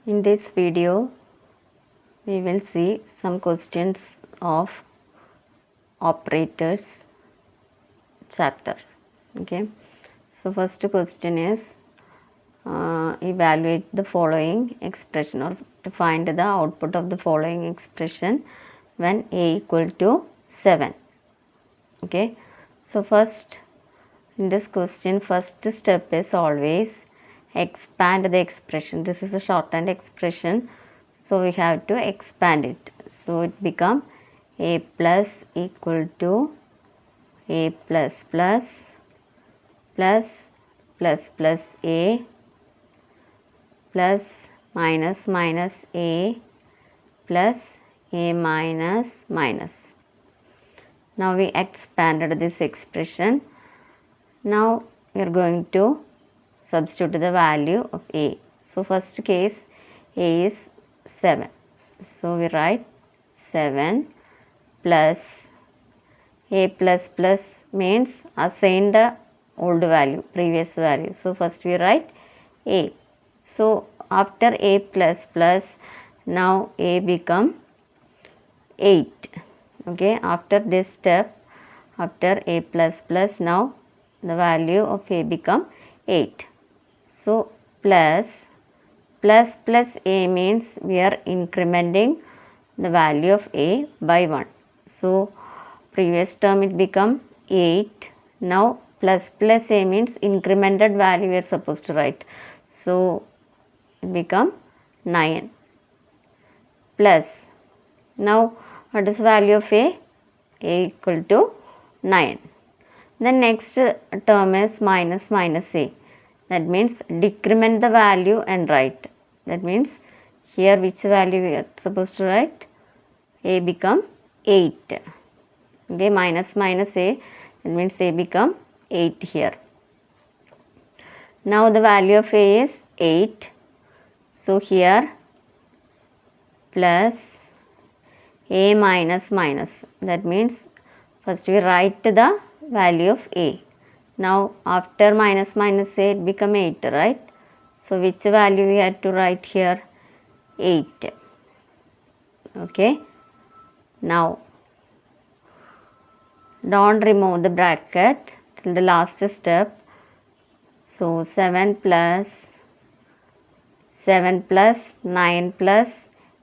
In this video, we will see some questions of operators chapter. Okay, so first question is evaluate the following expression, or to find the output of the following expression when a equal to 7. Okay, so first in this question, first step is always expand the expression. This is a shortened expression, so we have to expand it. So it become a plus equal to a plus plus plus plus plus a plus minus minus a plus a minus minus. Now we expanded this expression. Now we are going to substitute the value of a. So first case, a is 7. So we write 7 plus a plus plus means assign the old value, previous value. So first we write a. So after a plus plus, now a become 8. Okay, after this step, after a plus plus, now the value of a become 8. So plus plus a means we are incrementing the value of a by 1. So previous term it become 8. Now plus a means incremented value we are supposed to write. So it become 9 plus. Now what is value of a? A equal to 9. The next term is minus minus a. That means decrement the value and write. That means here which value we are supposed to write? A become 8. Okay, minus minus a, that means a become 8 here. Now the value of a is 8. So here plus a minus minus. That means first we write the value of a. Now after minus minus a, it become 8, right? So which value we had to write here? 8. Okay. Now don't remove the bracket till the last step. So 7 plus 9 plus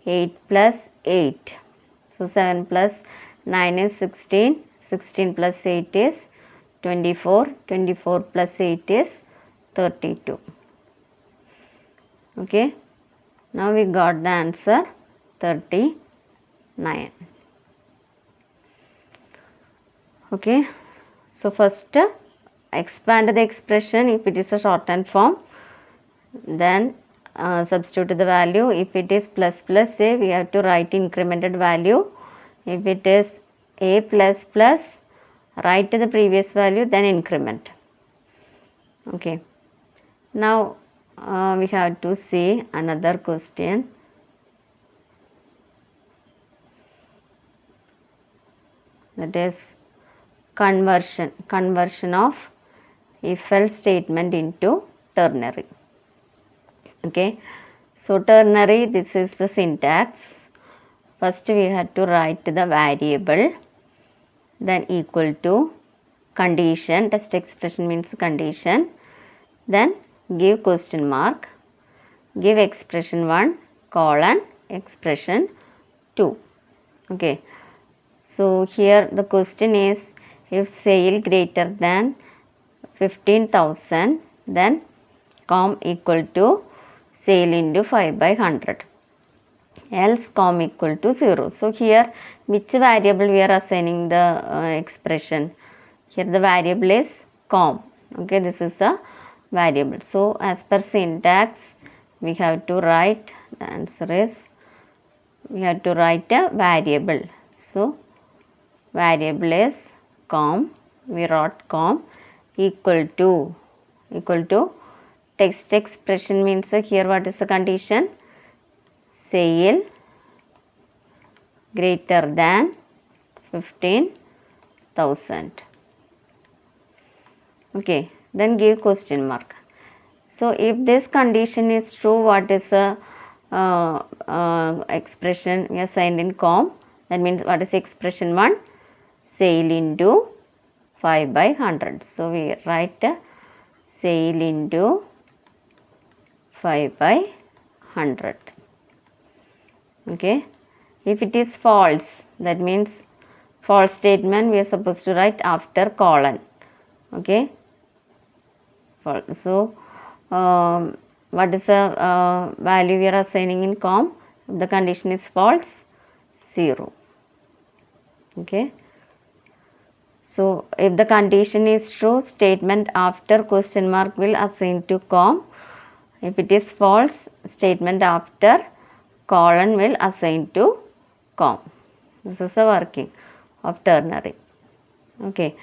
8 plus 8. So 7 plus 9 is 16. 16 plus 8 is 24. 24 plus 8 is 32. Okay. Now we got the answer 39. Okay. So first expand the expression if it is a shortened form. Then substitute the value. If it is plus plus a, we have to write incremented value. If it is a plus plus, write the previous value, then increment. Okay. Now we have to see another question. That is conversion of if-else statement into ternary. Okay. So ternary, this is the syntax. First we have to write the variable, then equal to condition, test expression means condition, then give question mark, give expression 1 colon expression 2. Okay. So here the question is, if sale greater than 15,000, then com equal to sale into 5 by 100. Else com equal to 0. So here which variable we are assigning the expression? Here the variable is com. Okay, this is a variable. So as per syntax we have to write, the answer is we have to write a variable. So variable is com. We wrote com equal to text expression means here what is the condition? Sale greater than 15,000. Okay, then give question mark. So if this condition is true, what is the expression we assigned in com. That means what is expression 1? Sale into 5 by 100. So we write sale into 5 by 100. Okay. If it is false, that means false statement we are supposed to write after colon. Okay. So what is the value we are assigning in com? If the condition is false, 0. Okay. So if the condition is true, statement after question mark will assign to com. If it is false, statement after colon will assign to com. This is the working of ternary. Okay.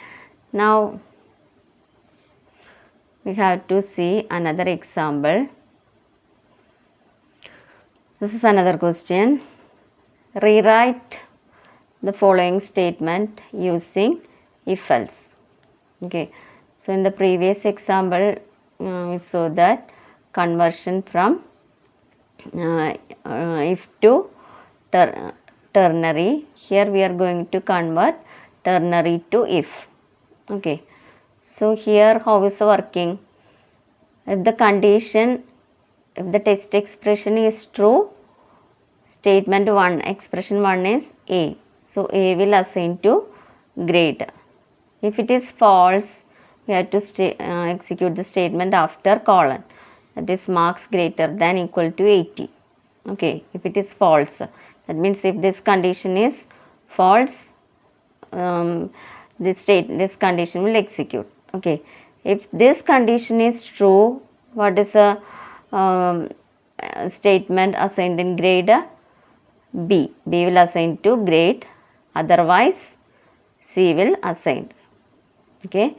Now we have to see another example. This is another question. Rewrite the following statement using if else. Okay. So in the previous example we saw that conversion from if to ternary. Here we are going to convert ternary to if. Okay. So here how is the working? If the condition, if the test expression is true, statement 1, expression 1 is A. So A will assign to grade. If it is false, we have to execute the statement after colon. That is marks greater than equal to 80. Okay. If it is false, that means if this condition is false, this condition will execute. Okay. If this condition is true, what is the statement assigned in grade? B. B will assign to grade. Otherwise, C will assign. Okay.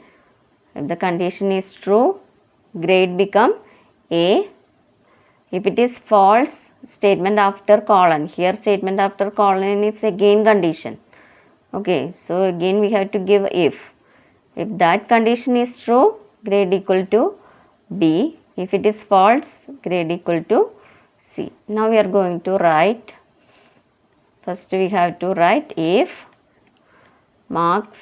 If the condition is true, grade become A. If it is false, statement after colon. Here statement after colon is again condition. Okay. So again we have to give if. If that condition is true, grade equal to B. If it is false, grade equal to C. Now we are going to write. First we have to write if marks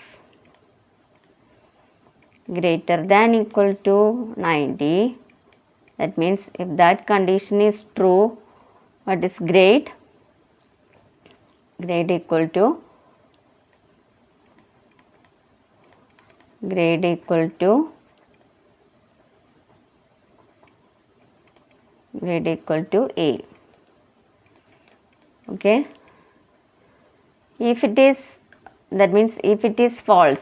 greater than equal to 90. That means if that condition is true, what is grade? Grade equal to A. Okay. If it is, that means if it is false,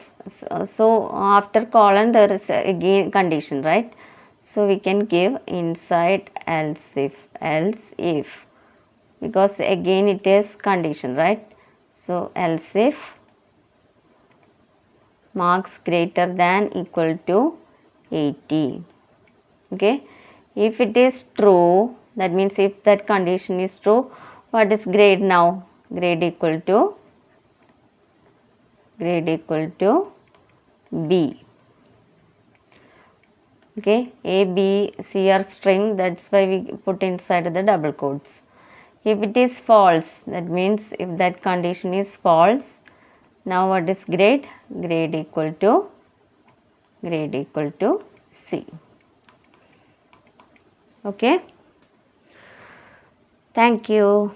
so after colon there is again condition, right? So we can give inside else if, because again it is condition, right? So else if marks greater than equal to 80. Okay. If it is true, that means if that condition is true, what is grade now? Grade equal to B. Okay. A, B, C are string, that's why we put inside the double quotes. If it is false, that means if that condition is false, now what is grade? Grade equal to C. Okay. Thank you.